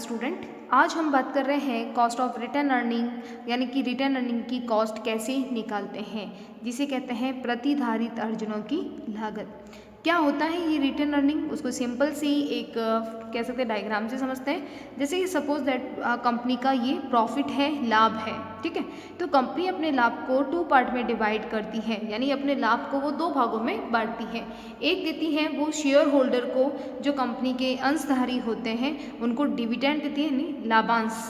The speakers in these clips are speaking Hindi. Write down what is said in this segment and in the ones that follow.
स्टूडेंट, आज हम बात कर रहे हैं कॉस्ट ऑफ रिटर्न अर्निंग यानी कि रिटर्न अर्निंग की कॉस्ट कैसे निकालते हैं, जिसे कहते हैं प्रतिधारित अर्जनों की लागत। क्या होता है ये रिटर्न अर्निंग, उसको सिंपल सी एक कह सकते हैं डायग्राम से समझते हैं। जैसे कि सपोज दैट कंपनी का ये प्रॉफिट है, लाभ है, ठीक है। तो कंपनी अपने लाभ को 2 पार्ट में डिवाइड करती है, यानी अपने लाभ को वो 2 भागों में बांटती है। एक देती है वो शेयर होल्डर को, जो कंपनी के अंशधारी होते हैं उनको डिविडेंड देती है, यानी लाभांश।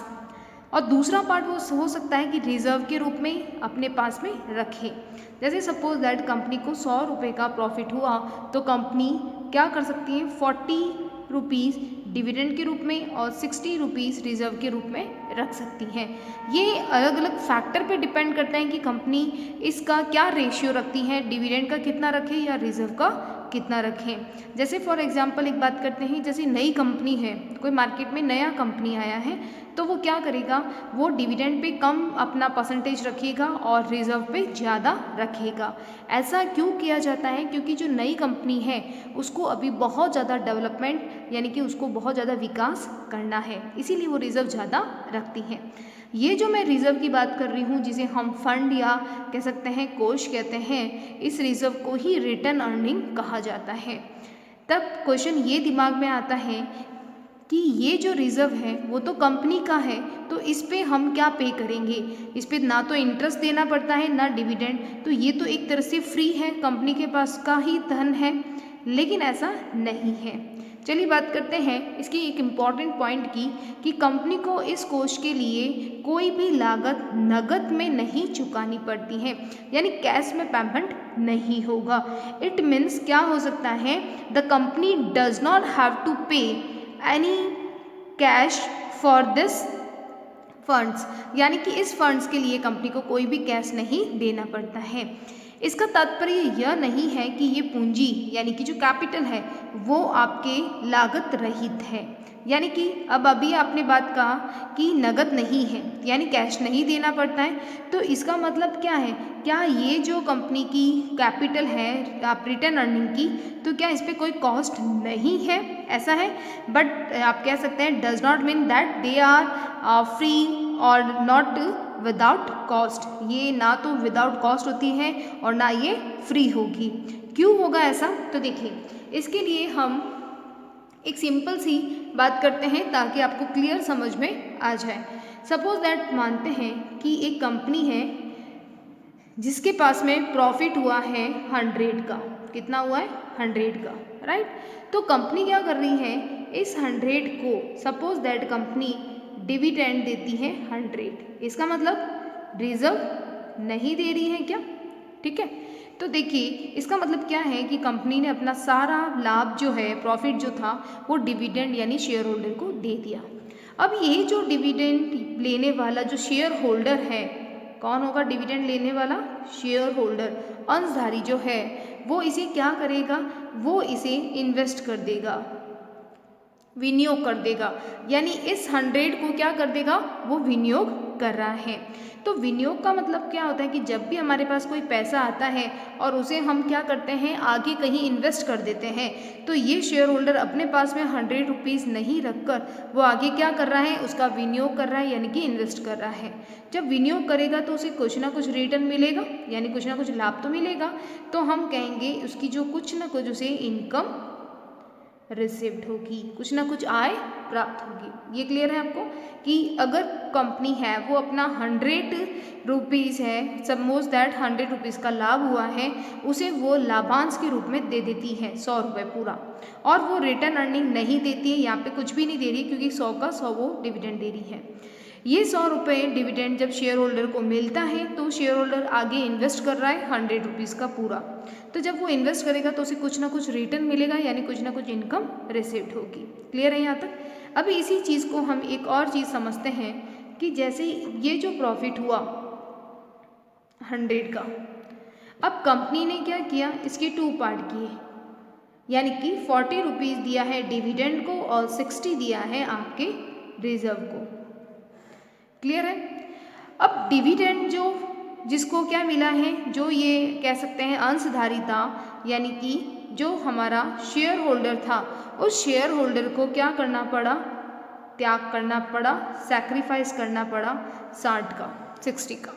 और दूसरा पार्ट वो हो सकता है कि रिजर्व के रूप में अपने पास में रखें। जैसे सपोज दैट कंपनी को 100 रुपये का प्रॉफिट हुआ तो कंपनी क्या कर सकती है, 40 रुपीज़ डिविडेंड के रूप में और 60 रुपीज़ रिजर्व के रूप में रख सकती हैं। ये अलग अलग फैक्टर पे डिपेंड करता है कि कंपनी इसका क्या रेशियो रखती है, डिविडेंड का कितना रखें या रिजर्व का कितना रखें। जैसे फॉर एग्जांपल एक बात करते हैं, जैसे नई कंपनी है, कोई मार्केट में नया कंपनी आया है, तो वो क्या करेगा, वो डिविडेंड पे कम अपना परसेंटेज रखेगा और रिजर्व पे ज़्यादा रखेगा। ऐसा क्यों किया जाता है, क्योंकि जो नई कंपनी है उसको अभी बहुत ज़्यादा डेवलपमेंट यानी कि उसको बहुत ज़्यादा विकास करना है, इसीलिए वो रिजर्व ज़्यादा रखती है। ये जो मैं रिजर्व की बात कर रही हूँ, जिसे हम फंड या कह सकते हैं कोष कहते हैं, इस रिजर्व को ही रिटर्न अर्निंग कहा जाता है। तब क्वेश्चन ये दिमाग में आता है कि ये जो रिजर्व है वो तो कंपनी का है, तो इस पे हम क्या पे करेंगे, इस पे ना तो इंटरेस्ट देना पड़ता है ना डिविडेंड, तो ये तो एक तरह से फ्री है, कंपनी के पास का ही धन है। लेकिन ऐसा नहीं है। चलिए बात करते हैं इसकी एक इम्पॉर्टेंट पॉइंट की, कि कंपनी को इस कोष के लिए कोई भी लागत नगद में नहीं चुकानी पड़ती है, यानी कैश में पेमेंट नहीं होगा। इट मीन्स क्या हो सकता है, the company does not have to pay any cash for this funds, यानी कि इस फंड्स के लिए कंपनी को कोई भी कैश नहीं देना पड़ता है। इसका तात्पर्य यह नहीं है कि ये पूंजी यानी कि जो कैपिटल है वो आपके लागत रहित है, यानी कि अब अभी आपने बात कहा कि नगद नहीं है यानी कैश नहीं देना पड़ता है, तो इसका मतलब क्या है, क्या ये जो कंपनी की कैपिटल है आप रिटर्न अर्निंग की, तो क्या इस पर कोई कॉस्ट नहीं है, ऐसा है। बट आप कह सकते हैं does not mean that they are free और नॉट विदाउट कॉस्ट। ये ना तो विदाउट कॉस्ट होती है और ना ये फ्री होगी। क्यों होगा ऐसा, तो देखिए इसके लिए हम एक सिंपल सी बात करते हैं ताकि आपको क्लियर समझ में आ जाए। सपोज दैट मानते हैं कि एक कंपनी है जिसके पास में प्रॉफिट हुआ है 100 का, कितना हुआ है 100 का, राइट। तो कंपनी क्या कर रही है, इस 100 को सपोज दैट कंपनी डिविडेंड देती है 100, इसका मतलब रिजर्व नहीं दे रही है क्या, ठीक है। तो देखिए इसका मतलब क्या है कि कंपनी ने अपना सारा लाभ जो है, प्रॉफिट जो था, वो डिविडेंड यानी शेयर होल्डर को दे दिया। अब ये जो डिविडेंड लेने वाला जो शेयर होल्डर है, कौन होगा डिविडेंड लेने वाला, शेयर होल्डर, अंशधारी जो है, वो इसे क्या करेगा, वो इसे इन्वेस्ट कर देगा, विनियोग कर देगा, यानी इस 100 को क्या कर देगा, वो विनियोग कर रहा है। तो विनियोग का मतलब क्या होता है कि जब भी हमारे पास कोई पैसा आता है और उसे हम क्या करते हैं, आगे कहीं इन्वेस्ट कर देते हैं, तो ये शेयर होल्डर अपने पास में 100 रुपीज़ नहीं रखकर वो आगे क्या कर रहा है, उसका विनियोग कर रहा है, यानी कि इन्वेस्ट कर रहा है। जब विनियोग करेगा तो उसे कुछ ना कुछ रिटर्न मिलेगा, यानी कुछ ना कुछ लाभ तो मिलेगा, तो हम कहेंगे उसकी जो कुछ ना कुछ उसे इनकम रिसिव्ड होगी, कुछ ना कुछ आय प्राप्त होगी। ये क्लियर है आपको कि अगर कंपनी है वो अपना 100 रुपीज़ है, सपोज दैट 100 रुपीज़ का लाभ हुआ है, उसे वो लाभांश के रूप में दे देती है 100 रुपये पूरा, और वो रिटर्न अर्निंग नहीं देती है, यहाँ पे कुछ भी नहीं दे रही क्योंकि 100 का 100 वो डिविडेंड दे रही है। ये 100 रुपये डिविडेंड जब शेयर होल्डर को मिलता है तो शेयर होल्डर आगे इन्वेस्ट कर रहा है 100 रुपीज़ का पूरा, तो जब वो इन्वेस्ट करेगा तो उसे कुछ ना कुछ रिटर्न मिलेगा, यानी कुछ ना कुछ इनकम रिसीव्ड होगी। क्लियर है यहाँ तक। अभी इसी चीज़ को हम एक और चीज़ समझते हैं कि जैसे ये जो प्रॉफिट हुआ 100 का, अब कंपनी ने क्या किया, इसके 2 पार्ट किए, यानी कि 40 रुपीज़ दिया है डिविडेंड को और 60 दिया है आपके रिजर्व को। क्लियर है। अब डिविडेंड जो जिसको क्या मिला है, जो ये कह सकते हैं अंशधारी था, यानी कि जो हमारा शेयर होल्डर था, उस शेयर होल्डर को क्या करना पड़ा, त्याग करना पड़ा, सैक्रिफाइस करना पड़ा 60 का, 60 का।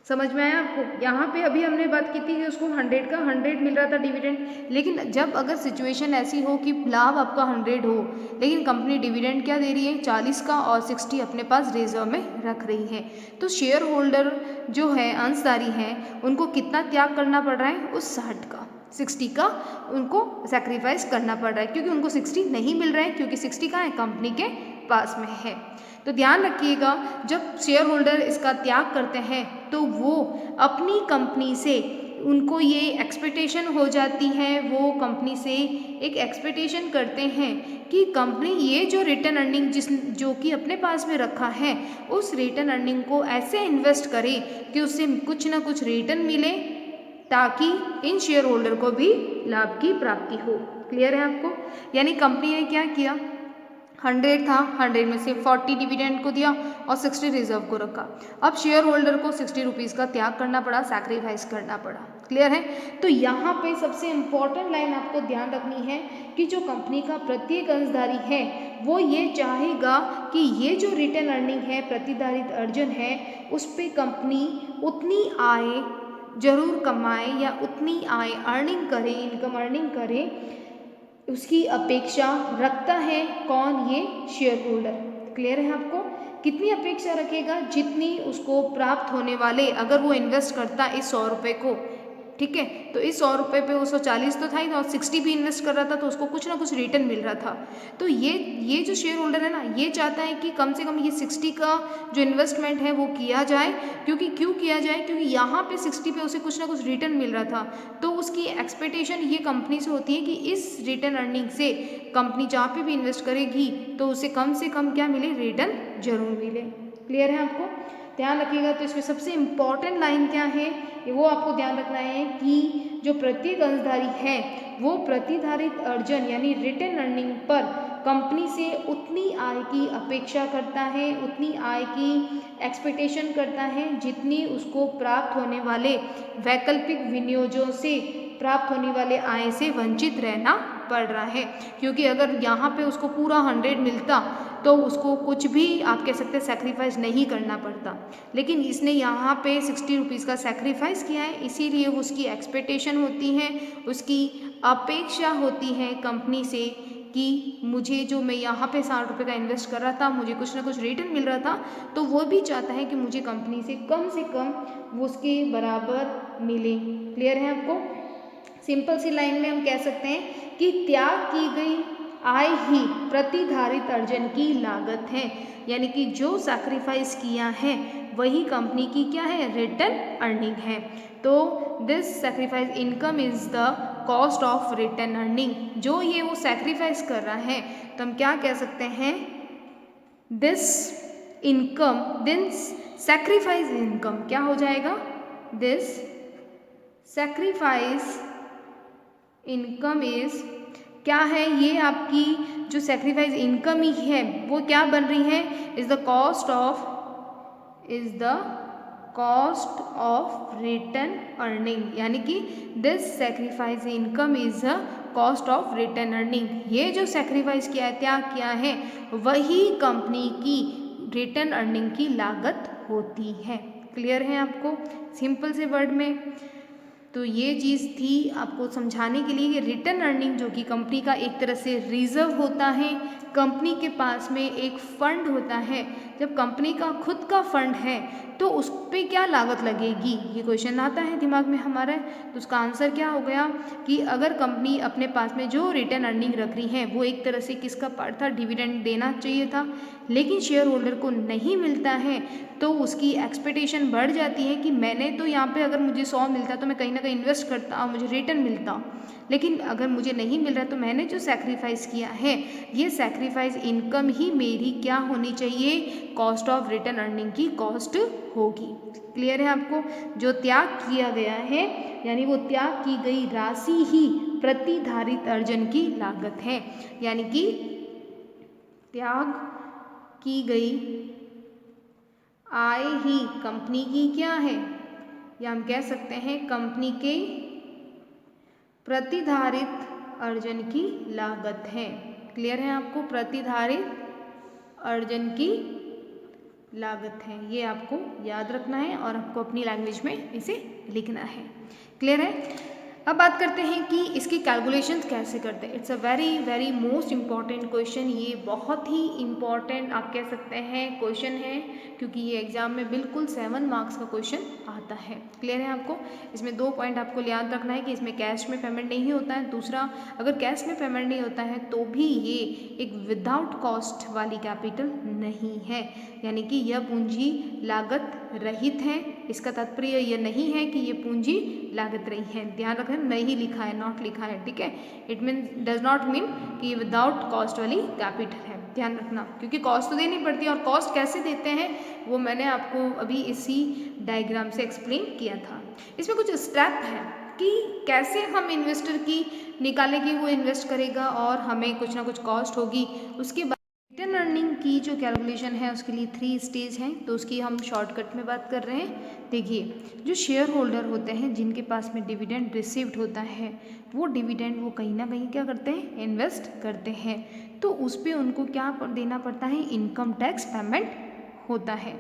समझ में आया आपको? यहाँ पे अभी हमने बात की थी कि उसको 100 का 100 मिल रहा था डिविडेंड, लेकिन जब अगर सिचुएशन ऐसी हो कि लाभ आपका 100 हो लेकिन कंपनी डिविडेंड क्या दे रही है 40 का और 60 अपने पास रिजर्व में रख रही है, तो शेयर होल्डर जो है अंशधारी हैं उनको कितना त्याग करना पड़ रहा है? उस 60 का, 60 का उनको सैक्रिफाइस करना पड़ रहा है, क्योंकि उनको 60 नहीं मिल रहा है, क्योंकि 60 का है कंपनी के पास में है। तो ध्यान रखिएगा, जब शेयर होल्डर इसका त्याग करते हैं तो वो अपनी कंपनी से, उनको ये एक्सपेक्टेशन हो जाती है, वो कंपनी से एक एक्सपेक्टेशन करते हैं कि कंपनी ये जो रिटर्न अर्निंग जो कि अपने पास में रखा है उस रिटर्न अर्निंग को ऐसे इन्वेस्ट करे कि उससे कुछ ना कुछ रिटर्न मिले, ताकि इन शेयर होल्डर को भी लाभ की प्राप्ति हो। क्लियर है आपको? यानी कंपनी ने क्या किया, 100 था, 100 में से 40 डिविडेंड को दिया और 60 रिजर्व को रखा। अब शेयर होल्डर को 60 रुपीज़ का त्याग करना पड़ा, सैक्रिफाइस करना पड़ा। क्लियर है? तो यहाँ पे सबसे इम्पॉर्टेंट लाइन आपको ध्यान रखनी है कि जो कंपनी का प्रत्येक अंशधारी है वो ये चाहेगा कि ये जो रिटर्न अर्निंग है, प्रतिधारित अर्जन है, उस पर कंपनी उतनी आय जरूर कमाए या उतनी आय अर्निंग करे, इनकम अर्निंग करे, उसकी अपेक्षा रखता है कौन? ये शेयर होल्डर। क्लियर है आपको? कितनी अपेक्षा रखेगा? जितनी उसको प्राप्त होने वाले, अगर वो इन्वेस्ट करता इस 100 रुपये को, ठीक है, तो इस 100 रुपये पे वो 140 तो था ही, और 60 भी इन्वेस्ट कर रहा था तो उसको कुछ ना कुछ रिटर्न मिल रहा था। तो ये जो शेयर होल्डर है ना, ये चाहता है कि कम से कम ये 60 का जो इन्वेस्टमेंट है वो किया जाए, क्योंकि क्यों किया जाए? क्योंकि यहाँ पे 60 पे उसे कुछ ना कुछ रिटर्न मिल रहा था, तो उसकी एक्सपेक्टेशन ये कंपनी से होती है कि इस रिटर्न अर्निंग से कंपनी जहाँ पे भी इन्वेस्ट करेगी तो उसे कम से कम क्या मिले? रिटर्न जरूर मिले। क्लियर है आपको? ध्यान रखिएगा। तो इसमें सबसे इम्पॉर्टेंट लाइन क्या है वो आपको ध्यान रखना है कि जो प्रत्येक अंशधारी है वो प्रतिधारित अर्जन यानी रिटर्न अर्निंग पर कंपनी से उतनी आय की अपेक्षा करता है, उतनी आय की एक्सपेक्टेशन करता है जितनी उसको प्राप्त होने वाले वैकल्पिक विनियोजों से प्राप्त होने वाले आय से वंचित रहना पड़ रहा है। क्योंकि अगर यहाँ पे उसको पूरा 100 मिलता तो उसको कुछ भी आप कह सकते हैं सैक्रिफाइस नहीं करना पड़ता, लेकिन इसने यहाँ पे 60 रुपीज़ का सैक्रिफाइस किया है, इसीलिए उसकी एक्सपेक्टेशन होती है, उसकी अपेक्षा होती है कंपनी से कि मुझे जो मैं यहाँ पे 60 रुपये का इन्वेस्ट कर रहा था, मुझे कुछ ना कुछ रिटर्न मिल रहा था, तो वो भी चाहता है कि मुझे कंपनी से कम वो उसके बराबर मिले। क्लियर है आपको? सिंपल सी लाइन में हम कह सकते हैं कि त्याग की गई आय ही प्रतिधारित अर्जन की लागत है, यानी कि जो सैक्रिफाइस किया है वही कंपनी की क्या है? रिटर्न अर्निंग है। तो this sacrifice income is the cost of return earning. जो ये वो सैक्रिफाइस कर रहा है तो हम क्या कह सकते हैं? This income, this sacrifice income क्या हो जाएगा? दिस सैक्रिफाइस इनकम इज क्या है? ये आपकी जो सैक्रिफाइस इनकम ही है वो क्या बन रही है? Is the cost of return earning, यानी कि this sacrifice income is a cost of return earning. ये जो सैक्रिफाइस किया है, त्याग किया है, वही कंपनी की रिटर्न अर्निंग की लागत होती है। क्लियर है आपको? सिंपल से वर्ड में तो ये चीज़ थी आपको समझाने के लिए कि रिटर्न अर्निंग जो कि कंपनी का एक तरह से रिजर्व होता है, कंपनी के पास में एक फंड होता है। जब कंपनी का खुद का फंड है तो उस पर क्या लागत लगेगी, ये क्वेश्चन आता है दिमाग में हमारे। तो उसका आंसर क्या हो गया कि अगर कंपनी अपने पास में जो रिटर्न अर्निंग रख रही है वो एक तरह से किसका पार्ट था? डिविडेंड देना चाहिए था, लेकिन शेयर होल्डर को नहीं मिलता है, तो उसकी एक्सपेक्टेशन बढ़ जाती है कि मैंने तो यहाँ पे अगर मुझे 100 मिलता तो मैं कहीं ना कहीं इन्वेस्ट करता, मुझे रिटर्न मिलता, लेकिन अगर मुझे नहीं मिल रहा तो मैंने जो सैक्रिफाइस किया है ये सैक्रिफाइस इनकम ही मेरी क्या होनी चाहिए? कॉस्ट ऑफ रिटर्न अर्निंग की कॉस्ट होगी। क्लियर है आपको? जो त्याग किया गया है यानी वो त्याग की गई राशि ही प्रतिधारित अर्जन की लागत है, यानी कि त्याग की गई आय ही कंपनी की क्या है, या हम कह सकते हैं कंपनी के प्रतिधारित अर्जन की लागत है। क्लियर है आपको? प्रतिधारित अर्जन की लागत है। ये आपको याद रखना है और आपको अपनी लैंग्वेज में इसे लिखना है। क्लियर है? अब बात करते हैं कि इसकी कैलकुलेशंस कैसे करते हैं। It's a very very most important question. ये बहुत ही इम्पॉर्टेंट आप कह सकते हैं क्वेश्चन है, क्योंकि ये एग्जाम में बिल्कुल 7 मार्क्स का क्वेश्चन आता है। क्लियर है आपको? इसमें 2 पॉइंट आपको याद रखना है कि इसमें कैश में पेमेंट नहीं होता है। दूसरा, अगर कैश में पेमेंट नहीं होता है तो भी ये एक विदाउट कॉस्ट वाली कैपिटल नहीं है, यानी कि यह पूंजी लागत रहित है। इसका तात्पर्य यह नहीं है कि ये पूंजी लागत रही है। ध्यान रखें, नहीं लिखा है, नॉट लिखा है, ठीक है। It mean does not mean कि ये विदाउट कॉस्ट वाली कैपिटल है। ध्यान रखना, क्योंकि कॉस्ट तो देनी पड़ती है, और कॉस्ट कैसे देते हैं वो मैंने आपको अभी इसी डायग्राम से एक्सप्लेन किया था। इसमें कुछ स्टेप है कि कैसे हम इन्वेस्टर की निकालें कि वो इन्वेस्ट करेगा और हमें कुछ ना कुछ कॉस्ट होगी। उसके बाद रिटर्न अर्निंग की जो कैलकुलेशन है उसके लिए 3 स्टेज हैं, तो उसकी हम शॉर्टकट में बात कर रहे हैं। देखिए, जो शेयर होल्डर होते हैं जिनके पास में डिविडेंड रिसीव्ड होता है, वो डिविडेंड वो कहीं ना कहीं क्या करते हैं, इन्वेस्ट करते हैं। तो उस पर उनको क्या देना पड़ता है, इनकम टैक्स पेमेंट होता है।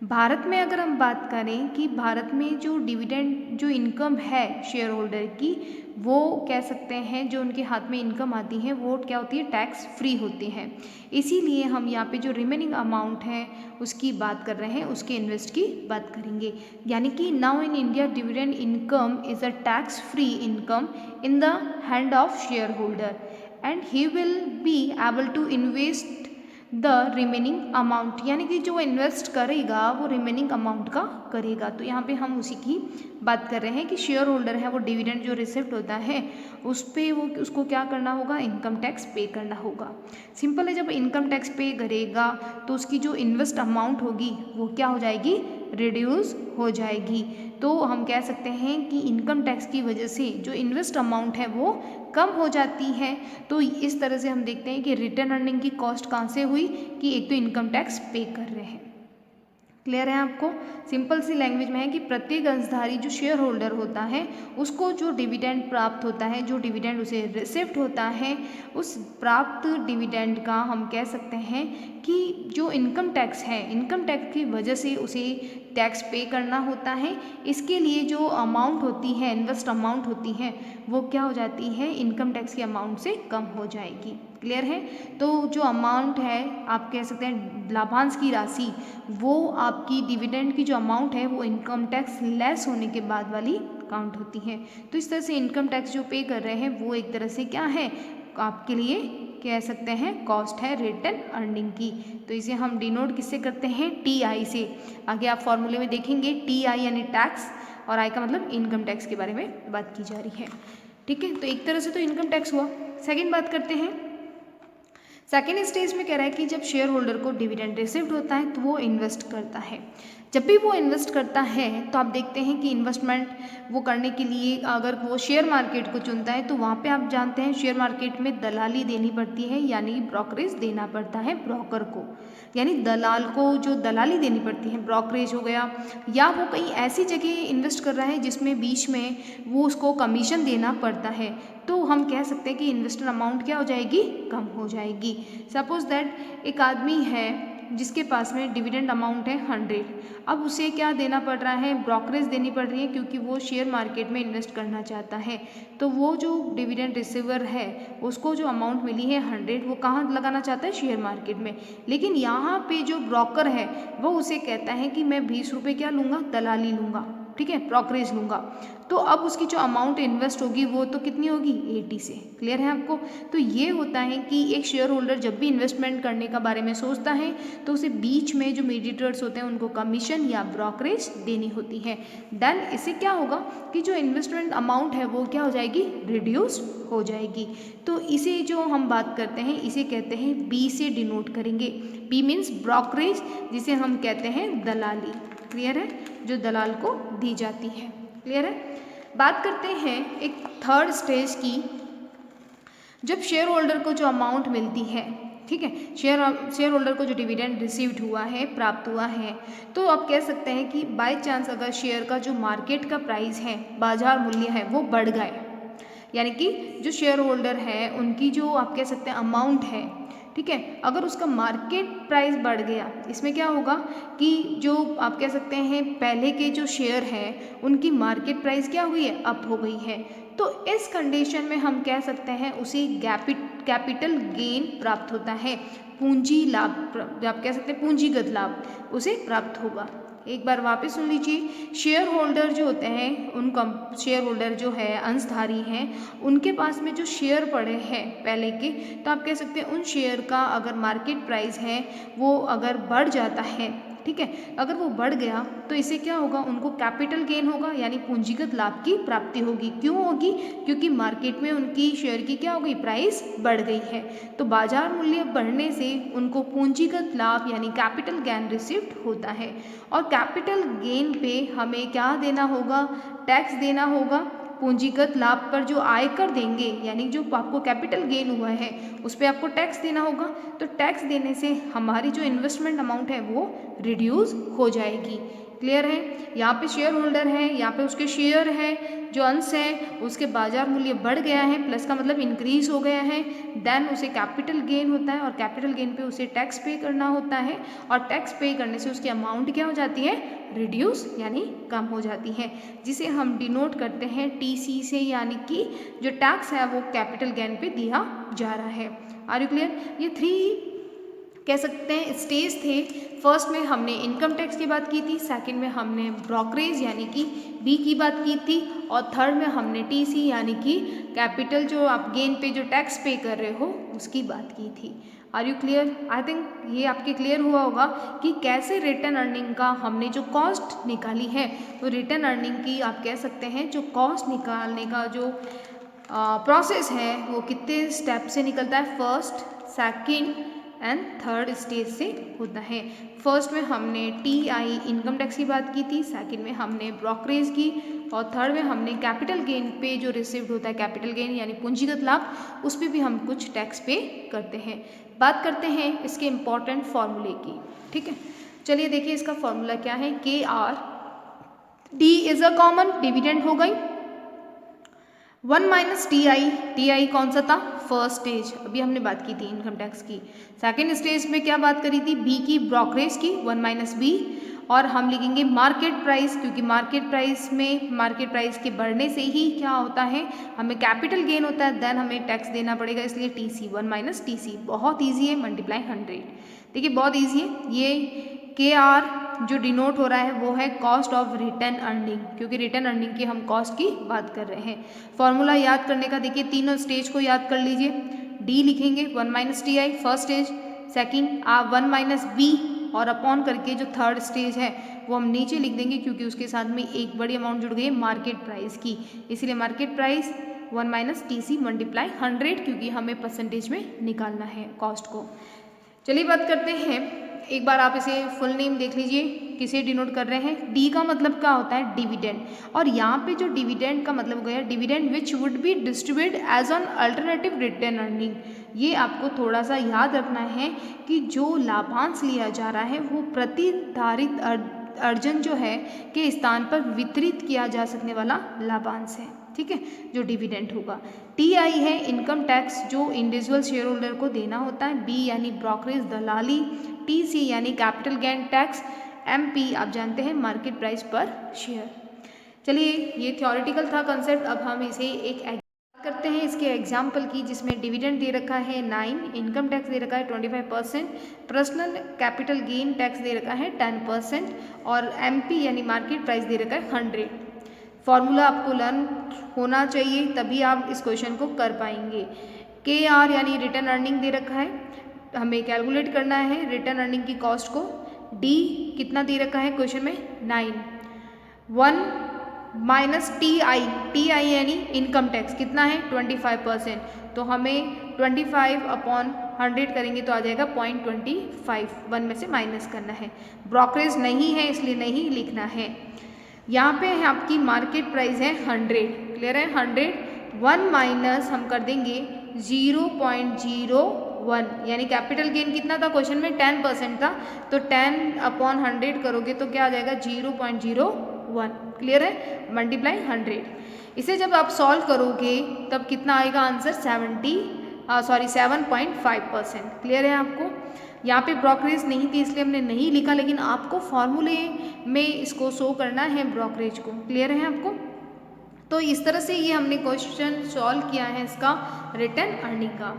भारत में अगर हम बात करें कि भारत में जो डिविडेंड जो इनकम है शेयर होल्डर की, वो कह सकते हैं जो उनके हाथ में इनकम आती है वो क्या होती है, टैक्स फ्री होती है। इसीलिए हम यहाँ पे जो रिमेनिंग अमाउंट है उसकी बात कर रहे हैं, उसके इन्वेस्ट की बात करेंगे। यानी कि now in India dividend income is a tax free income in the hand of share holder and he will be able to invest the remaining amount, यानी कि जो इन्वेस्ट करेगा वो रिमेनिंग अमाउंट का करेगा। तो यहाँ पे हम उसी की बात कर रहे हैं कि शेयर होल्डर है वो डिविडेंड जो रिसिप्ट होता है उस पे वो उसको क्या करना होगा, इनकम टैक्स पे करना होगा। सिंपल है, जब इनकम टैक्स पे करेगा तो उसकी जो इन्वेस्ट अमाउंट होगी वो क्या हो जाएगी, रिड्यूस हो जाएगी। तो हम कह सकते हैं कि इनकम टैक्स की वजह से जो इन्वेस्ट अमाउंट है वो कम हो जाती है। तो इस तरह से हम देखते हैं कि रिटर्न अर्निंग की कॉस्ट कहाँ से हुई, कि एक तो इनकम टैक्स पे कर रहे हैं। क्लियर है आपको? सिंपल सी लैंग्वेज में है कि प्रत्येक अंशधारी जो शेयर होल्डर होता है उसको जो डिविडेंड प्राप्त होता है, जो डिविडेंड उसे रिसिप्ट होता है, उस प्राप्त डिविडेंड का हम कह सकते हैं कि जो इनकम टैक्स है, इनकम टैक्स की वजह से उसे टैक्स पे करना होता है। इसके लिए जो अमाउंट होती है, इन्वेस्ट अमाउंट होती है, वो क्या हो जाती है, इनकम टैक्स के अमाउंट से कम हो जाएगी। क्लियर है? तो जो अमाउंट है आप कह सकते हैं लाभांश की राशि, वो आपकी डिविडेंड की जो अमाउंट है वो इनकम टैक्स लेस होने के बाद वाली काउंट होती है। तो इस तरह से इनकम टैक्स जो पे कर रहे हैं वो एक तरह से क्या है, आपके लिए कह सकते हैं कॉस्ट है रिटर्न अर्निंग की। तो इसे हम डिनोट किससे करते हैं, TI से। आगे आप फॉर्मूले में देखेंगे TI यानी टैक्स, और I का मतलब इनकम टैक्स के बारे में बात की जा रही है। ठीक है, तो एक तरह से तो इनकम टैक्स हुआ। सेकेंड बात करते हैं, सेकेंड स्टेज में कह रहा है कि जब शेयर होल्डर को डिविडेंड रिसिव्ड होता है तो वो इन्वेस्ट करता है। जब भी वो इन्वेस्ट करता है तो आप देखते हैं कि इन्वेस्टमेंट वो करने के लिए अगर वो शेयर मार्केट को चुनता है तो वहाँ पे आप जानते हैं शेयर मार्केट में दलाली देनी पड़ती है, यानी ब्रोकरेज देना पड़ता है ब्रोकर को, यानी दलाल को जो दलाली देनी पड़ती है, ब्रोकरेज हो गया, या वो कहीं ऐसी जगह इन्वेस्ट कर रहा है जिसमें बीच में वो उसको कमीशन देना पड़ता है, तो हम कह सकते हैं कि इन्वेस्टर अमाउंट क्या हो जाएगी, कम हो जाएगी। सपोज दैट एक आदमी है जिसके पास में डिविडेंड अमाउंट है 100, अब उसे क्या देना पड़ रहा है, ब्रोकरेज देनी पड़ रही है, क्योंकि वो शेयर मार्केट में इन्वेस्ट करना चाहता है। तो वो जो डिविडेंड रिसीवर है उसको जो अमाउंट मिली है 100, वो कहाँ लगाना चाहता है, शेयर मार्केट में। लेकिन यहाँ पे जो ब्रोकर है वो उसे कहता है कि मैं 20 रुपये क्या लूँगा, दलाली लूँगा, ठीक है, ब्रोकरेज लूँगा। तो अब उसकी जो अमाउंट इन्वेस्ट होगी वो तो कितनी होगी, 80 से। क्लियर है आपको? तो ये होता है कि एक शेयर होल्डर जब भी इन्वेस्टमेंट करने का बारे में सोचता है तो उसे बीच में जो मीडिएटर्स होते हैं उनको कमीशन या ब्रोकरेज देनी होती है। देन इससे क्या होगा कि जो इन्वेस्टमेंट अमाउंट है वो क्या हो जाएगी, रिड्यूस हो जाएगी। तो इसे जो हम बात करते हैं इसे कहते हैं B से डिनोट करेंगे। B मीन्स ब्रोकरेज, जिसे हम कहते हैं दलाली। क्लियर है? जो दलाल को दी जाती है। क्लियर है? बात करते हैं एक थर्ड स्टेज की, जब शेयर होल्डर को जो अमाउंट मिलती है, ठीक है, शेयर होल्डर को जो डिविडेंड रिसीव्ड हुआ है, प्राप्त हुआ है, तो आप कह सकते हैं कि बाय चांस अगर शेयर का जो मार्केट का प्राइस है, बाजार मूल्य है, वो बढ़ गए, यानी कि जो शेयर होल्डर है उनकी जो आप कह सकते हैं अमाउंट है, ठीक है। अगर उसका मार्केट प्राइस बढ़ गया, इसमें क्या होगा कि जो आप कह सकते हैं पहले के जो शेयर हैं उनकी मार्केट प्राइस क्या हुई है, अप हो गई है। तो इस कंडीशन में हम कह सकते हैं उसे कैपिटल गेन प्राप्त होता है, पूंजी लाभ, आप कह सकते हैं पूंजीगत लाभ उसे प्राप्त होगा। एक बार वापस सुन लीजिए, शेयर होल्डर जो होते हैं उन शेयर होल्डर जो है अंशधारी हैं, उनके पास में जो शेयर पड़े हैं पहले के, तो आप कह सकते हैं उन शेयर का अगर मार्केट प्राइस है वो अगर बढ़ जाता है, ठीक है, अगर वो बढ़ गया तो इससे क्या होगा, उनको कैपिटल गेन होगा यानी पूंजीगत लाभ की प्राप्ति होगी। क्यों होगी, क्योंकि मार्केट में उनकी शेयर की क्या हो गई, प्राइस बढ़ गई है। तो बाजार मूल्य बढ़ने से उनको पूंजीगत लाभ यानी कैपिटल गेन रिसीव्ड होता है। और कैपिटल गेन पे हमें क्या देना होगा, टैक्स देना होगा। पूंजीगत लाभ पर जो आयकर देंगे यानी जो आपको कैपिटल गेन हुआ है उस पर आपको टैक्स देना होगा। तो टैक्स देने से हमारी जो इन्वेस्टमेंट अमाउंट है वो रिड्यूस हो जाएगी। क्लियर है। यहाँ पे शेयर होल्डर है, यहाँ पे उसके शेयर है, जो अंश है उसके बाजार मूल्य बढ़ गया है, प्लस का मतलब इंक्रीज हो गया है, देन उसे कैपिटल गेन होता है और कैपिटल गेन पे उसे टैक्स पे करना होता है और टैक्स पे करने से उसकी अमाउंट क्या हो जाती है, रिड्यूस यानी कम हो जाती है, जिसे हम डिनोट करते हैं टीसी से, यानी कि जो टैक्स है वो कैपिटल गेन पे दिया जा रहा है। Are you clear. ये 3 कह सकते हैं स्टेज थे। फर्स्ट में हमने इनकम टैक्स की बात की थी, सेकंड में हमने ब्रोकरेज यानी कि बी की बात की थी और थर्ड में हमने टीसी यानी कि कैपिटल जो आप गेन पे जो टैक्स पे कर रहे हो उसकी बात की थी। Are you clear. I think ये आपके क्लियर हुआ होगा कि कैसे रिटर्न अर्निंग का हमने जो कॉस्ट निकाली है, तो रिटर्न अर्निंग की आप कह सकते हैं जो कॉस्ट निकालने का जो प्रोसेस है वो कितने स्टेप से निकलता है, first, second and third stage से होता है। फर्स्ट में हमने टीआई इनकम टैक्स की बात की थी, सेकंड में हमने ब्रोकरेज की और थर्ड में हमने कैपिटल गेन पे जो रिसीव्ड होता है कैपिटल गेन यानी पूंजीगत लाभ, उस पर भी हम कुछ टैक्स पे करते हैं। बात करते हैं इसके इम्पॉर्टेंट फॉर्मूले की, ठीक है। चलिए देखिए इसका फॉर्मूला क्या है, के R D is a common dividend हो गई, 1 minus T I, T I कौन सा था, फर्स्ट स्टेज, अभी हमने बात की थी इनकम टैक्स की। सेकंड स्टेज में क्या बात करी थी, बी की, ब्रोकरेज की, 1 माइनस बी, और हम लिखेंगे मार्केट प्राइस, क्योंकि मार्केट प्राइस में मार्केट प्राइस के बढ़ने से ही क्या होता है, हमें कैपिटल गेन होता है, देन हमें टैक्स देना पड़ेगा, इसलिए T C, 1 minus T C. बहुत ईजी है, मल्टीप्लाई 100, देखिए बहुत ईजी है। ये के आर जो डिनोट हो रहा है वो है कॉस्ट ऑफ रिटर्न अर्निंग, क्योंकि रिटर्न अर्निंग की हम कॉस्ट की बात कर रहे हैं। फॉर्मूला याद करने का देखिए तीनों स्टेज को याद कर लीजिए। डी लिखेंगे 1 minus T I first stage, second आप 1 माइनस बी और अपॉन करके जो थर्ड स्टेज है वो हम नीचे लिख देंगे, क्योंकि उसके साथ में एक बड़ी अमाउंट जुड़ गई है मार्केट प्राइस की, इसलिए market price 1 minus T C multiply 100, क्योंकि हमें परसेंटेज में निकालना है कॉस्ट को। चलिए बात करते हैं, एक बार आप इसे फुल नेम देख लीजिए, किसे डिनोट कर रहे हैं, डी का मतलब क्या होता है, डिविडेंड, और यहाँ पे जो डिविडेंड का मतलब हो गया dividend which would be distribute as on alternative return earning. ये आपको थोड़ा सा याद रखना है कि जो लाभांश लिया जा रहा है वो प्रतिधारित अर्जन जो है के स्थान पर वितरित किया जा सकने वाला लाभांश है, ठीक है, जो डिविडेंड होगा। टी आई है इनकम टैक्स जो इंडिविजुअल शेयर होल्डर को देना होता है, बी यानी ब्रोकरेज दलाली, टी सी यानी capital gain tax, M P आप जानते हैं मार्केट प्राइस पर शेयर। चलिए ये थ्योरेटिकल था कंसेप्ट, अब हम इसे एक करते हैं इसके एग्जाम्पल की, जिसमें डिविडेंड दे रखा है 9, इनकम टैक्स दे रखा है 25%, पर्सनल कैपिटल गेन टैक्स दे रखा है 10% और एमपी यानी मार्केट प्राइस दे रखा है 100। फॉर्मूला आपको लर्न होना चाहिए तभी आप इस क्वेश्चन को कर पाएंगे। के आर यानी रिटर्न अर्निंग दे रखा है, हमें कैलकुलेट करना है रिटर्न अर्निंग की कॉस्ट को। डी कितना दे रखा है क्वेश्चन में 9, 1 minus T I, T I यानी इनकम टैक्स कितना है 25%, तो हमें 25 अपॉन 100 करेंगे तो आ जाएगा 0.25, 1 में से माइनस करना है। ब्रोकरेज नहीं है इसलिए नहीं लिखना है। यहाँ पे है आपकी मार्केट प्राइस है 100, क्लियर है 100, 1 माइनस हम कर देंगे 0.01, यानी कैपिटल गेन कितना था क्वेश्चन में 10% था, तो 10 अपॉन 100 करोगे तो क्या आ जाएगा 0.01, क्लियर है, मल्टीप्लाई 100। इसे जब आप सॉल्व करोगे तब कितना आएगा आंसर 70 7.5%। क्लियर है आपको? यहाँ पे ब्रोकरेज नहीं थी इसलिए हमने नहीं लिखा, लेकिन आपको फॉर्मूले में इसको शो करना है ब्रोकरेज को। क्लियर है आपको? तो इस तरह से ये हमने क्वेश्चन सॉल्व किया है इसका रिटर्न अर्निंग का।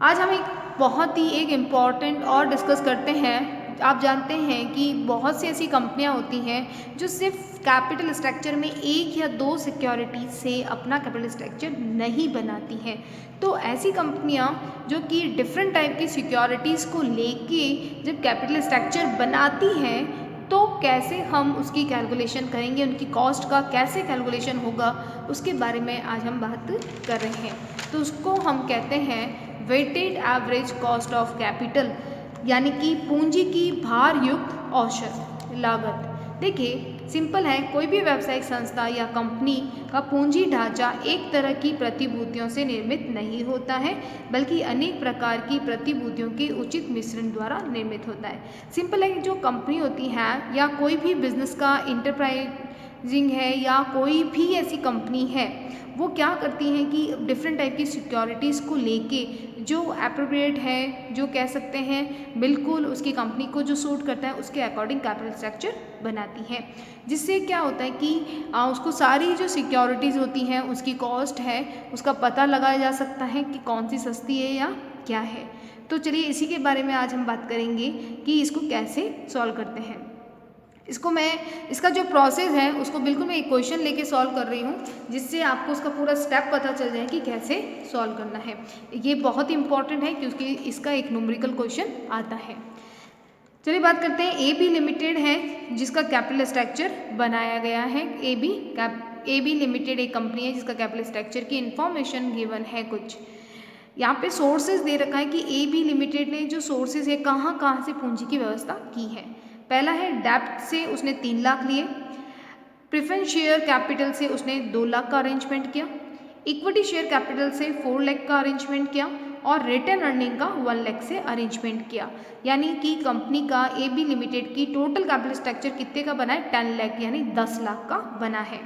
आज हम एक बहुत ही एक इम्पॉर्टेंट और डिस्कस करते हैं। आप जानते हैं कि बहुत सी ऐसी कंपनियां होती हैं जो सिर्फ कैपिटल स्ट्रक्चर में एक या दो सिक्योरिटीज से अपना कैपिटल स्ट्रक्चर नहीं बनाती हैं। तो ऐसी कंपनियां जो कि डिफरेंट टाइप की सिक्योरिटीज़ को लेके जब कैपिटल स्ट्रक्चर बनाती हैं तो कैसे हम उसकी कैलकुलेशन करेंगे, उनकी कॉस्ट का कैसे कैलकुलेशन होगा, उसके बारे में आज हम बात कर रहे हैं। तो उसको हम कहते हैं weighted average cost of capital, यानी कि पूंजी की भार युक्त औसत लागत। देखिए सिंपल है, कोई भी व्यावसायिक संस्था या कंपनी का पूंजी ढांचा एक तरह की प्रतिभूतियों से निर्मित नहीं होता है, बल्कि अनेक प्रकार की प्रतिभूतियों के उचित मिश्रण द्वारा निर्मित होता है। सिंपल है, जो कंपनी होती है या कोई भी बिजनेस का इंटरप्राइजिंग है या कोई भी ऐसी कंपनी है, वो क्या करती हैं कि डिफरेंट टाइप की सिक्योरिटीज़ को लेके जो एप्रोप्रिएट है, जो कह सकते हैं बिल्कुल उसकी कंपनी को जो सूट करता है उसके अकॉर्डिंग कैपिटल स्ट्रक्चर बनाती है। जिससे क्या होता है कि उसको सारी जो सिक्योरिटीज़ होती हैं उसकी कॉस्ट है उसका पता लगाया जा सकता है कि कौन सी सस्ती है या क्या है। तो चलिए इसी के बारे में आज हम बात करेंगे कि इसको कैसे सॉल्व करते हैं। इसका जो प्रोसेस है उसको बिल्कुल मैं एक क्वेश्चन लेके सॉल्व कर रही हूँ, जिससे आपको उसका पूरा स्टेप पता चल जाए कि कैसे सॉल्व करना है। ये बहुत इंपॉर्टेंट है क्योंकि इसका एक न्यूमेरिकल क्वेश्चन आता है। चलिए बात करते हैं। AB लिमिटेड है जिसका कैपिटल स्ट्रक्चर बनाया गया है। AB लिमिटेड एक कंपनी है जिसका कैपिटल स्ट्रक्चर की इंफॉर्मेशन गिवन है। कुछ यहाँ पे सोर्सेज दे रखा है कि AB लिमिटेड ने जो सोर्सेज है कहाँ कहाँ से पूंजी की व्यवस्था की है। पहला है डेब्ट से उसने 3 लाख लिए, प्रेफरेंस शेयर कैपिटल से उसने 2 लाख का अरेंजमेंट किया, इक्विटी शेयर कैपिटल से 4 लाख का अरेंजमेंट किया और रिटर्न अर्निंग का 1 लाख से अरेंजमेंट किया। यानी कि कंपनी का AB लिमिटेड की टोटल कैपिटल स्ट्रक्चर कितने का बना है? 10 लाख यानी 10 लाख का बना है।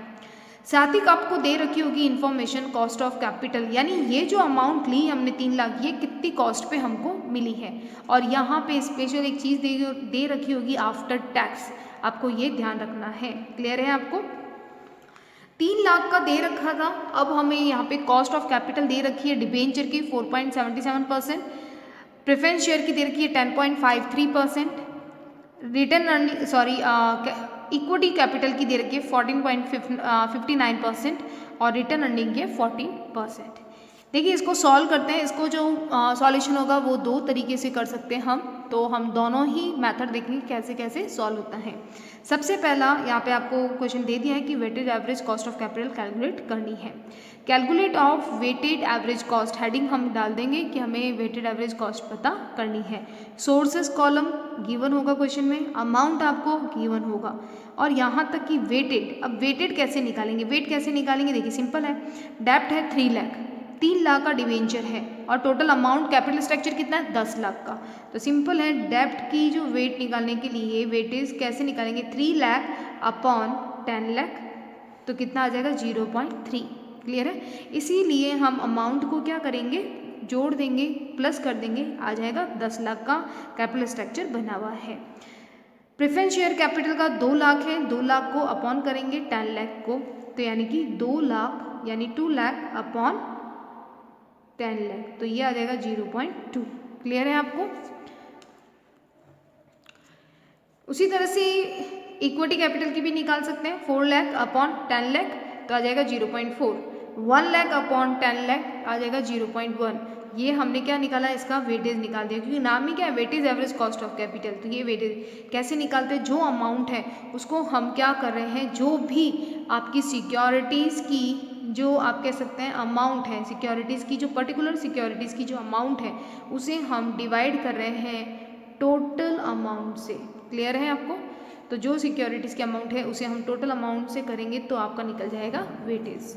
साथ ही आपको दे रखी होगी इन्फॉर्मेशन कॉस्ट ऑफ कैपिटल, यानी ये जो अमाउंट ली हमने 3 लाख, ये कितनी कॉस्ट पे हमको मिली है। और यहाँ पे स्पेशल एक चीज़ दे रखी होगी आफ्टर टैक्स, आपको ये ध्यान रखना है। क्लियर है आपको? 3 लाख का दे रखा था, अब हमें यहाँ पे कॉस्ट ऑफ कैपिटल दे रखी है डिबेंचर की 4.77%, प्रेफरेंस शेयर की दे रखी है 10.53%, रिटर्न अर्निंग इक्विटी कैपिटल की दे रखी है 14.59% और रिटर्न अर्निंग के 14%। देखिए इसको सॉल्व करते हैं। इसको जो सॉल्यूशन होगा वो 2 तरीके से कर सकते हैं तो हम दोनों ही मेथड देखेंगे कैसे कैसे सॉल्व होता है। सबसे पहला यहाँ पे आपको क्वेश्चन दे दिया है कि weighted average cost of capital calculate करनी है। Calculate of weighted average cost heading हम डाल देंगे कि हमें वेटेड एवरेज कॉस्ट पता करनी है। सोर्सेस कॉलम गिवन होगा क्वेश्चन में, अमाउंट आपको गिवन होगा और यहाँ तक कि वेटेड। अब वेटेड कैसे निकालेंगे? वेट कैसे निकालेंगे? देखिए सिंपल है, डेब्ट है 3 लाख, 3 लाख का डिवेंचर है और टोटल अमाउंट कैपिटल स्ट्रक्चर कितना है? 10 लाख का। तो सिंपल है, डेब्ट की जो वेट निकालने के लिए वेटेज कैसे निकालेंगे? 3 लाख अपॉन 10 लाख, तो कितना आ जाएगा? 0.3। क्लियर है? इसीलिए हम अमाउंट को क्या करेंगे? जोड़ देंगे, प्लस कर देंगे, आ जाएगा 10 लाख का कैपिटल स्ट्रक्चर बना हुआ है। प्रेफरेंस शेयर कैपिटल का 2 लाख है, 2 लाख को अपॉन करेंगे 10 लाख को, तो यानी कि 2 लाख यानी 2 लाख अपॉन 10 लाख, तो ये आ जाएगा 0.2। क्लियर है आपको? उसी तरह से इक्विटी कैपिटल की भी निकाल सकते हैं, 4 लाख अपॉन 10 लाख तो आ जाएगा 0.4, 1 लाख अपॉन 10 लाख आ जाएगा 0.1। ये हमने क्या निकाला? इसका वेटेज निकाल दिया, क्योंकि नाम ही क्या है? Weightage average cost of capital. तो ये वेटेज कैसे निकालते हैं? जो अमाउंट है उसको हम क्या कर रहे हैं, जो भी आपकी सिक्योरिटीज़ की जो आप कह सकते हैं अमाउंट है, सिक्योरिटीज़ की जो पर्टिकुलर सिक्योरिटीज़ की जो अमाउंट है उसे हम डिवाइड कर रहे हैं टोटल अमाउंट से। क्लियर है आपको? तो जो सिक्योरिटीज़ की अमाउंट है उसे हम टोटल अमाउंट से करेंगे तो आपका निकल जाएगा वेटेज।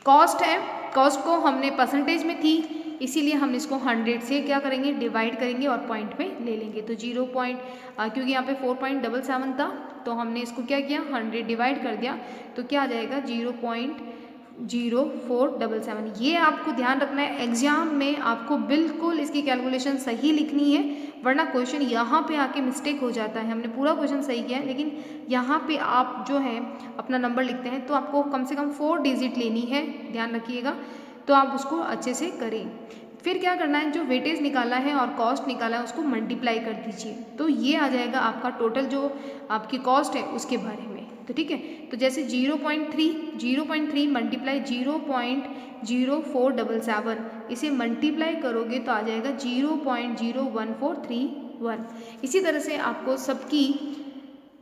कॉस्ट है, कॉस्ट को हमने परसेंटेज में थी इसीलिए हम इसको 100 से क्या करेंगे? डिवाइड करेंगे और पॉइंट में ले लेंगे। तो क्योंकि यहाँ पे 4.77 था तो हमने इसको क्या किया? 100 डिवाइड कर दिया, तो क्या आ जाएगा? 0477। ये आपको ध्यान रखना है, एग्जाम में आपको बिल्कुल इसकी कैलकुलेशन सही लिखनी है, वरना क्वेश्चन यहाँ पे आके मिस्टेक हो जाता है। हमने पूरा क्वेश्चन सही किया है, लेकिन यहाँ पे आप जो है अपना नंबर लिखते हैं तो आपको कम से कम 4 डिजिट लेनी है, ध्यान रखिएगा, तो आप उसको अच्छे से करें। फिर क्या करना है, जो वेटेज निकाला है और कॉस्ट निकाला है उसको मल्टीप्लाई कर दीजिए, तो ये आ जाएगा आपका टोटल जो आपकी कॉस्ट है उसके बारे में। तो ठीक है, तो जैसे 0.3 मल्टीप्लाई 0.0477, इसे मल्टीप्लाई करोगे तो आ जाएगा 0.01431। इसी तरह से आपको सबकी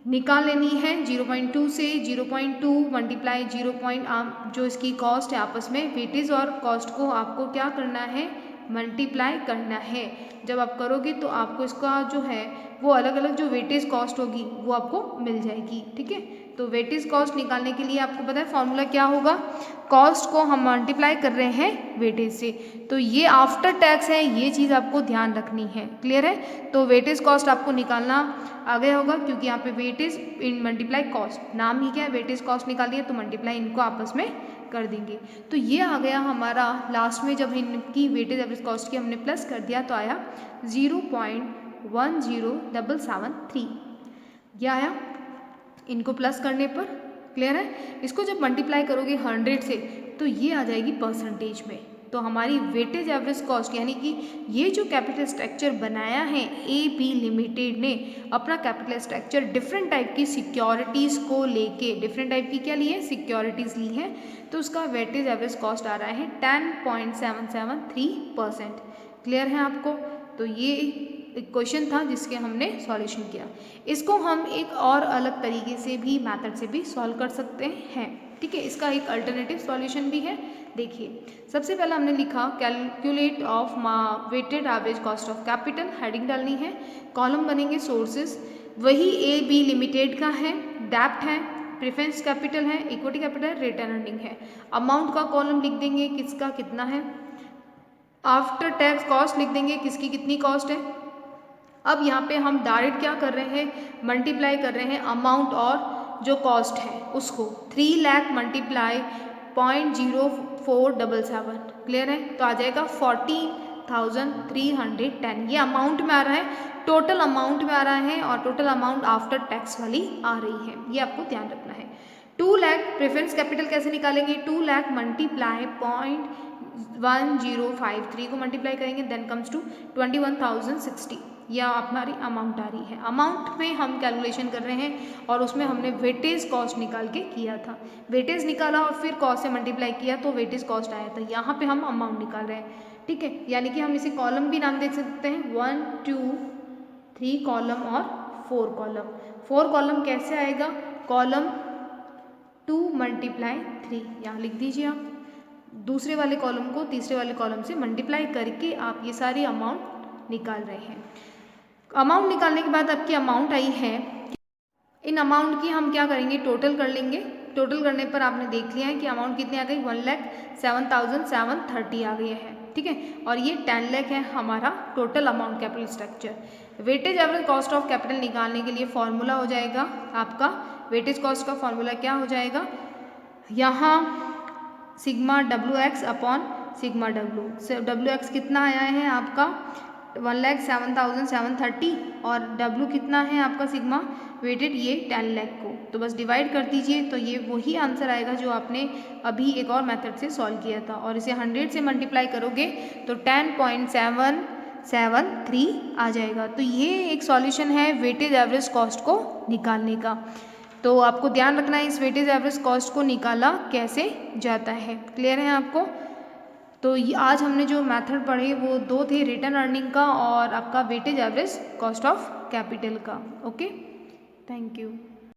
निकाल लेनी है 0.2 से 0.2 मल्टीप्लाई 0. जो इसकी कॉस्ट है आपस में वेटेज और कॉस्ट को आपको क्या करना है, मल्टीप्लाई करना है। जब आप करोगे तो आपको इसका जो है वो अलग अलग जो वेटेज कॉस्ट होगी वो आपको मिल जाएगी। ठीक है, तो वेटेज कॉस्ट निकालने के लिए आपको पता है फॉर्मूला क्या होगा, कॉस्ट को हम मल्टीप्लाई कर रहे हैं वेटेज से, तो ये आफ्टर टैक्स है, ये चीज़ आपको ध्यान रखनी है। क्लियर है, तो वेटेज कॉस्ट आपको निकालना आ गया होगा, क्योंकि यहाँ पे वेटेज इन मल्टीप्लाई कॉस्ट, नाम ही क्या है, वेटेज कॉस्ट निकालिए तो मल्टीप्लाई इनको आपस में कर देंगे। तो ये आ गया हमारा लास्ट में, जब इनकी वेटेज एवरेज कॉस्ट की हमने प्लस कर दिया तो आया 0.10773, यह आया इनको प्लस करने पर। क्लियर है, इसको जब मल्टीप्लाई करोगे 100 से तो ये आ जाएगी परसेंटेज में। तो हमारी वेटेज एवरेज कॉस्ट यानी कि ये जो कैपिटल स्ट्रक्चर बनाया है AB लिमिटेड ने, अपना कैपिटल स्ट्रक्चर डिफरेंट टाइप की सिक्योरिटीज़ को लेके, डिफरेंट टाइप की क्या ली है, सिक्योरिटीज़ ली है, तो उसका वेटेज एवरेज कॉस्ट आ रहा है 10.773%। क्लियर है आपको, तो ये एक क्वेश्चन था जिसके हमने सॉल्यूशन किया। इसको हम एक और अलग तरीके से भी, मेथड से भी सॉल्व कर सकते हैं। ठीक है, इसका एक अल्टरनेटिव सॉल्यूशन भी है। देखिए, सबसे पहला हमने लिखा calculate of weighted average cost of capital, heading डालनी है, कॉलम बनेंगे सोर्सेज, वही AB लिमिटेड का है, डेप्ट है, प्रेफरेंस कैपिटल है, इक्विटी कैपिटल, रिटर्न अर्निंग है। अमाउंट का कॉलम लिख देंगे किसका कितना है, आफ्टर टैक्स कॉस्ट लिख देंगे किसकी कितनी कॉस्ट है। अब यहाँ पे हम डायरेक्ट क्या कर रहे हैं, मल्टीप्लाई कर रहे हैं अमाउंट और जो कॉस्ट है उसको, 3 लाख मल्टीप्लाई 0.0477। क्लियर है, तो आ जाएगा 14,310। ये अमाउंट में आ रहा है, टोटल अमाउंट में आ रहा है, और टोटल अमाउंट आफ्टर टैक्स वाली आ रही है, ये आपको ध्यान रखना है। 2 लाख प्रेफरेंस कैपिटल कैसे निकालेंगे, 2 लाख मल्टीप्लाई 0.1053 को मल्टीप्लाई करेंगे, देन कम्स टू 21,060, या हमारी अमाउंट आ रही है। अमाउंट में हम कैलकुलेशन कर रहे हैं और उसमें हमने वेटेज कॉस्ट निकाल के किया था, वेटेज निकाला और फिर कॉस्ट से मल्टीप्लाई किया तो वेटेज कॉस्ट आया था। यहाँ पे हम अमाउंट निकाल रहे हैं। ठीक है, यानी कि हम इसे कॉलम भी नाम देख सकते हैं, 1 2 3 कॉलम और 4 कॉलम। 4 कॉलम कैसे आएगा, कॉलम 2 मल्टीप्लाई 3, यहाँ लिख दीजिए आप, दूसरे वाले कॉलम को तीसरे वाले कॉलम से मल्टीप्लाई करके आप ये सारी अमाउंट निकाल रहे हैं। अमाउंट निकालने के बाद आपकी अमाउंट आई है, इन अमाउंट की हम क्या करेंगे, टोटल कर लेंगे। टोटल करने पर आपने देख लिया है कि अमाउंट कितनी आ गई, 1,07,730 आ गई है। ठीक है, और ये 10 लाख है हमारा total amount capital structure. Weightage average cost of capital निकालने के लिए फॉर्मूला हो जाएगा आपका, वेटेज कॉस्ट का फॉर्मूला क्या हो जाएगा, यहाँ sigma WX upon sigma WX कितना आया है आपका 1,07,730, और W कितना है आपका सिग्मा वेटेड, ये 10 लाख को, तो बस डिवाइड कर दीजिए, तो ये वही आंसर आएगा जो आपने अभी एक और मेथड से सॉल्व किया था, और इसे 100 से मल्टीप्लाई करोगे तो 10.773 आ जाएगा। तो ये एक सॉल्यूशन है वेटेज एवरेज कॉस्ट को निकालने का। तो आपको ध्यान रखना है इस वेटेज एवरेज कॉस्ट को निकाला कैसे जाता है। क्लियर है आपको, तो आज हमने जो मेथड पढ़े वो 2 थे, रिटर्न अर्निंग का और आपका weightage average cost of capital का। Okay, thank you.